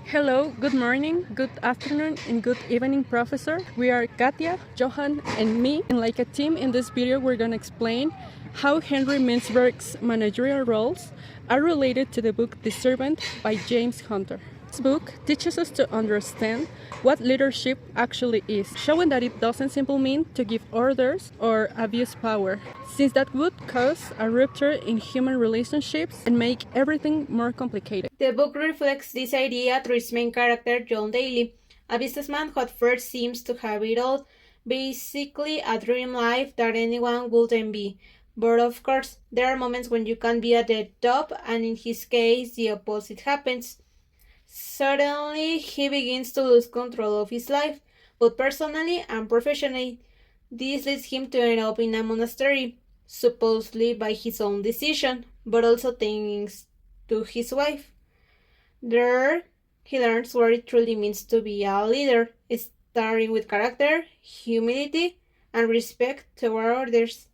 Hello, good morning, good afternoon, and good evening, professor. We are Katya, Johann, and me. And like a team in this video, we're going to explain how Henry Mintzberg's managerial roles are related to the book The Servant by James Hunter. This book teaches us to understand what leadership actually is, showing that it doesn't simply mean to give orders or abuse power, since that would cause a rupture in human relationships and make everything more complicated. The book reflects this idea through its main character, John Daly, a businessman who at first seems to have it all, basically a dream life that anyone would envy. But of course, there are moments when you can't be at the top, and in his case, the opposite happens. Suddenly, he begins to lose control of his life, both personally and professionally. This leads him to end up in a monastery, supposedly by his own decision, but also thanks to his wife. There, he learns what it truly means to be a leader, starting with character, humility, and respect toward others,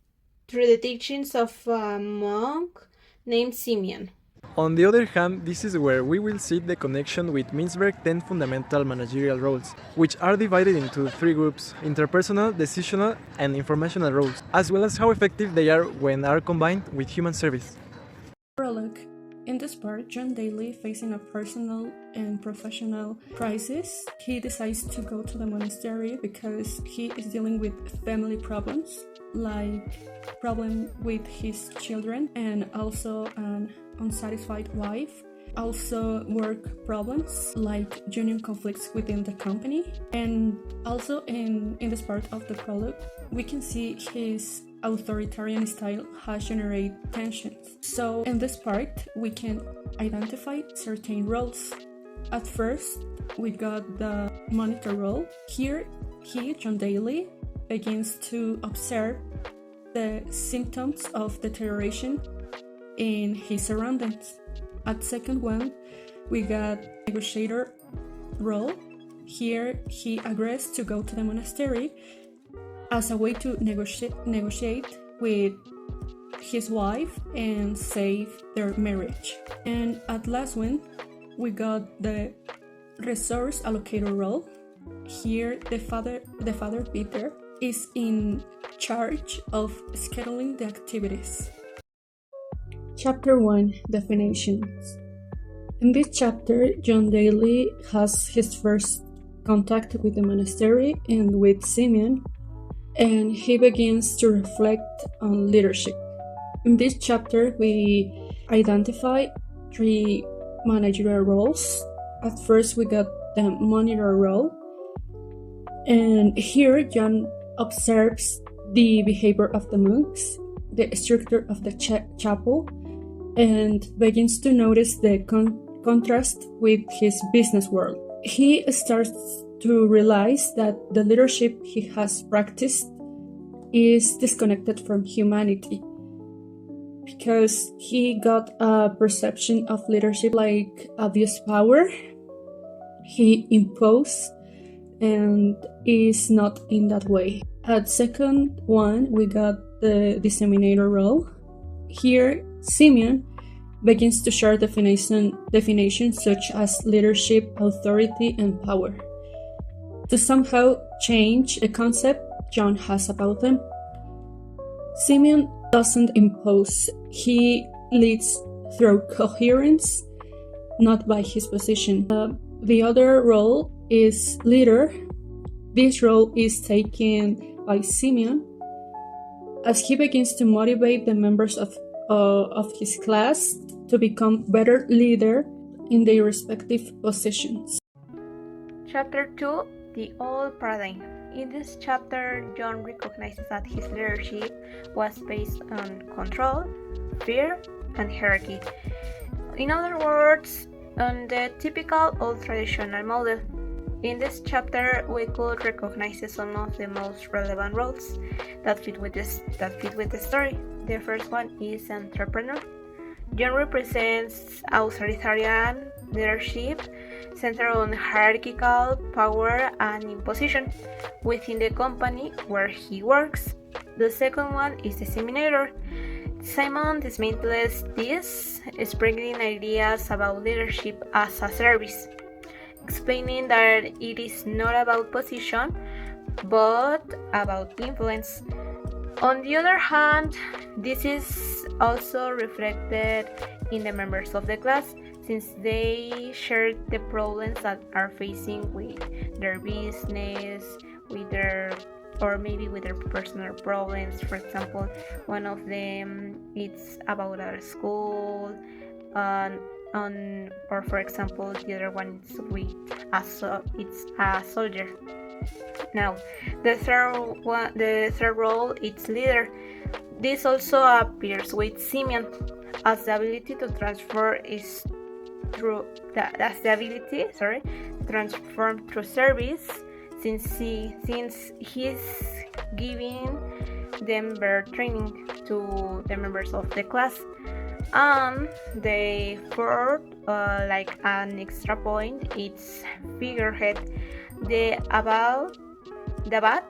through the teachings of a monk named Simeon. On the other hand, this is where we will see the connection with Mintzberg's 10 fundamental managerial roles, which are divided into three groups: interpersonal, decisional, and informational roles, as well as how effective they are when are combined with human service. Prologue. In this part, John Daly, facing a personal and professional crisis, he decides to go to the monastery because he is dealing with family problems, like problem with his children and also an unsatisfied wife, also work problems like union conflicts within the company. And also in this part of the prologue, we can see his authoritarian style has generated tensions. So in this part, we can identify certain roles. At first, we got the monitor role. Here, John Daly, begins to observe the symptoms of deterioration in his surroundings. At second one, we got negotiator role. Here, he agrees to go to the monastery as a way to negotiate with his wife and save their marriage. And at last one, we got the resource allocator role. Here, the father Peter is in charge of scheduling the activities. Chapter 1: Definitions. In this chapter, John Daly has his first contact with the monastery and with Simeon, and he begins to reflect on leadership. In this chapter, we identify three managerial roles. At first, we got the monitor role, and here John observes the behavior of the monks, the structure of the chapel, and begins to notice the contrast with his business world. He starts to realize that the leadership he has practiced is disconnected from humanity, because he got a perception of leadership like abuse power. He imposed and is not in that way. At second one, we got the disseminator role. Here, Simeon begins to share definitions such as leadership, authority, and power, to somehow change the concept John has about them. Simeon doesn't impose, he leads through coherence, not by his position. The other role is leader. This role is taken by Simeon as he begins to motivate the members of his class to become better leader in their respective positions. Chapter 2: The Old Paradigm. In this chapter, John recognizes that his leadership was based on control, fear, and hierarchy. In other words, on the typical old traditional model. In this chapter, we could recognize some of the most relevant roles that fit with the story. The first one is entrepreneur. John represents authoritarian leadership centered on hierarchical power and imposition within the company where he works. The second one is the disseminator. Simon dismantles this, sprinkling ideas about leadership as a service. explaining that it is not about position but about influence. On the other hand, this is also reflected in the members of the class, since they share the problems that are facing with their business, with their or maybe with their personal problems. For example, one of them it's about our school, or for example, the other one is with it's a soldier. Now, the third role is leader. This also appears with Simeon, as the ability to transfer is through as the ability, to transform through service, since he's giving them better training to the members of the class. And the fourth, like an extra point, it's figurehead. The Abad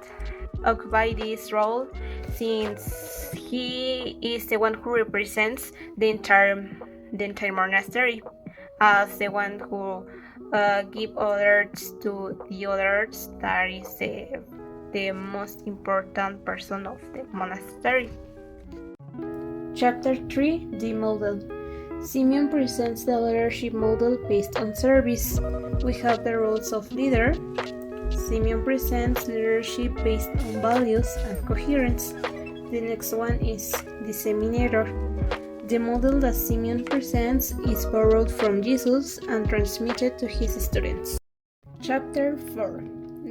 occupy this role since he is the one who represents the entire monastery, as the one who give orders to the others. That is the most important person of the monastery. Chapter 3: The Model. Simeon presents the leadership model based on service. We have the roles of leader. Simeon presents leadership based on values and coherence. The next one is disseminator. The model that Simeon presents is borrowed from Jesus and transmitted to his students. Chapter 4: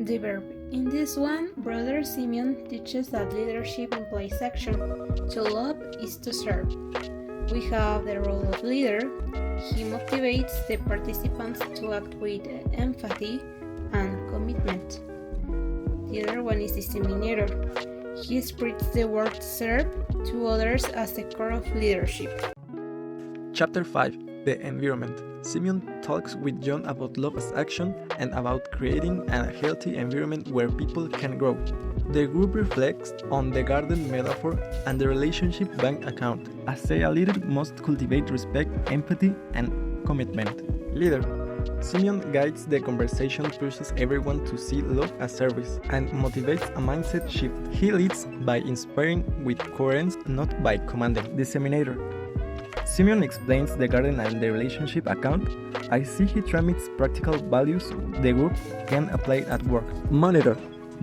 The Verb. In this one, Brother Simeon teaches that leadership implies action. To love is to serve. We have the role of leader. He motivates the participants to act with empathy and commitment. The other one is disseminator. He spreads the word serve to others as the core of leadership. Chapter 5: The Environment. Simeon talks with John about love as action and about creating a healthy environment where people can grow. The group reflects on the garden metaphor and the relationship bank account, as a leader must cultivate respect, empathy, and commitment. Leader. Simeon guides the conversation, pushes everyone to see love as service, and motivates a mindset shift. He leads by inspiring with coherence, not by commanding. Disseminator. Simeon explains the garden and the relationship account. I see he transmits practical values the group can apply at work. Monitor.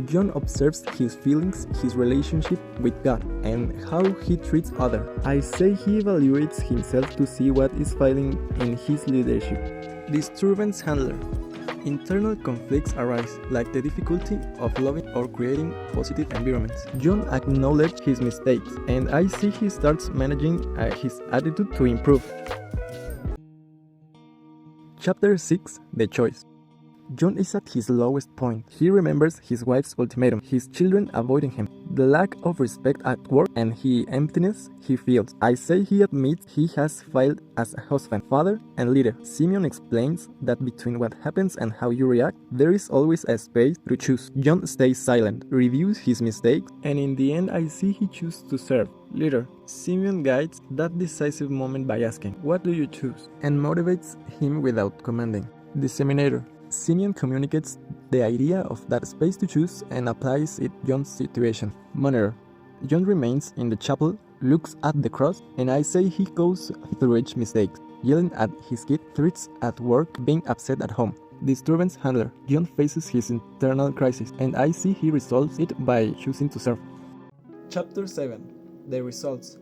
John observes his feelings, his relationship with God, and how he treats others. I say he evaluates himself to see what is failing in his leadership. Disturbance handler. Internal conflicts arise, like the difficulty of loving or creating positive environments. John acknowledges his mistakes, and I see he starts managing his attitude to improve. Chapter 6: The Choice. John is at his lowest point. He remembers his wife's ultimatum, his children avoiding him, the lack of respect at work, and the emptiness he feels. I say he admits he has failed as a husband, father, and leader. Simeon explains that between what happens and how you react, there is always a space to choose. John stays silent, reviews his mistakes, and in the end I see he chooses to serve. Leader. Simeon guides that decisive moment by asking, "What do you choose?" and motivates him without commanding. Disseminator. Simeon communicates the idea of that space to choose and applies it to John's situation. Monitor. John remains in the chapel, looks at the cross, and I say he goes through each mistake, yelling at his kid, threats at work, being upset at home. Disturbance handler. John faces his internal crisis, and I see he resolves it by choosing to serve. Chapter 7: The Results.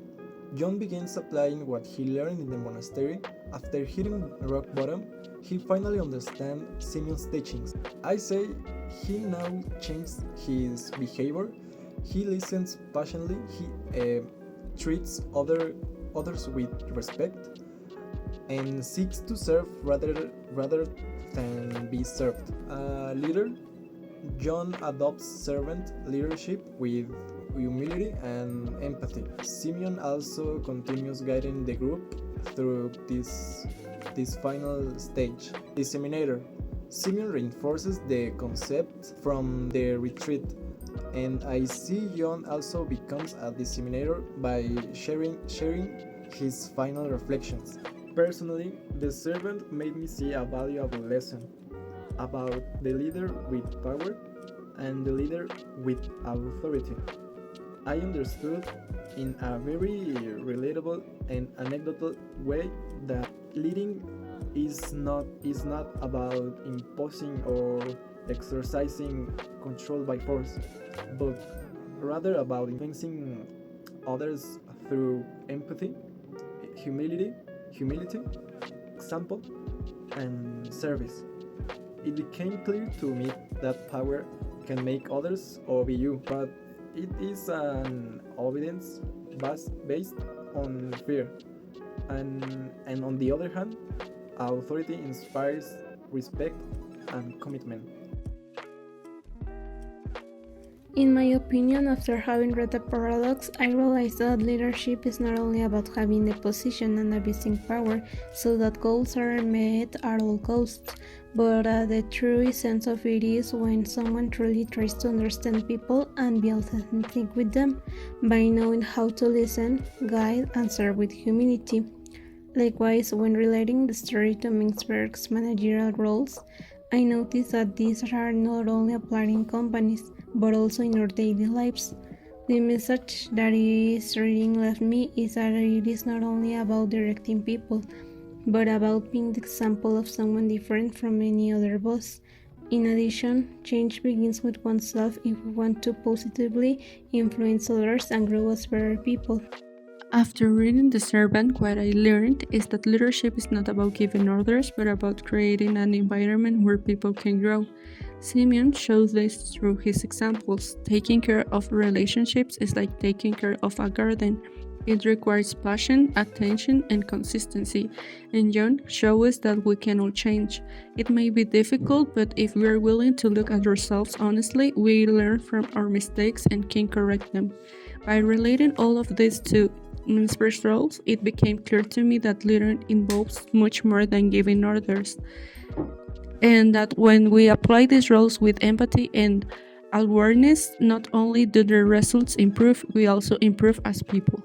John begins applying what he learned in the monastery. After hitting rock bottom, he finally understands Simeon's teachings. I say he now changes his behavior. He listens passionately. He treats others with respect and seeks to serve rather than be served. Leader. John adopts servant leadership with humility and empathy. Simeon also continues guiding the group through this final stage. Disseminator. Simeon reinforces the concept from the retreat, and I see John also becomes a disseminator by sharing his final reflections. Personally, the servant made me see a valuable lesson. about the leader with power and the leader with authority. I understood in a very relatable and anecdotal way that leading is not about imposing or exercising control by force, but rather about influencing others through empathy, humility, example, and service. It became clear to me that power can make others obey you, but it is an obedience based on fear. And on the other hand, authority inspires respect and commitment. In my opinion, after having read The Paradox, I realized that leadership is not only about having the position and abusing power so that goals are met at all costs, but the true essence of it is when someone truly tries to understand people and be authentic with them by knowing how to listen, guide, and serve with humility. Likewise, when relating the story to Mintzberg's managerial roles, I noticed that these are not only applied in companies, but also in our daily lives. The message that is reading left me is that it is not only about directing people, but about being the example of someone different from any other boss. In addition, change begins with oneself if we want to positively influence others and grow as better people. After reading The Servant, what I learned is that leadership is not about giving orders, but about creating an environment where people can grow. Simeon shows this through his examples. Taking care of relationships is like taking care of a garden. It requires passion, attention, and consistency. And John shows us that we can all change. It may be difficult, but if we are willing to look at ourselves honestly, we learn from our mistakes and can correct them. By relating all of this to Mintzberg's roles, it became clear to me that leading involves much more than giving orders, and that when we apply these roles with empathy and awareness, not only do the results improve, we also improve as people.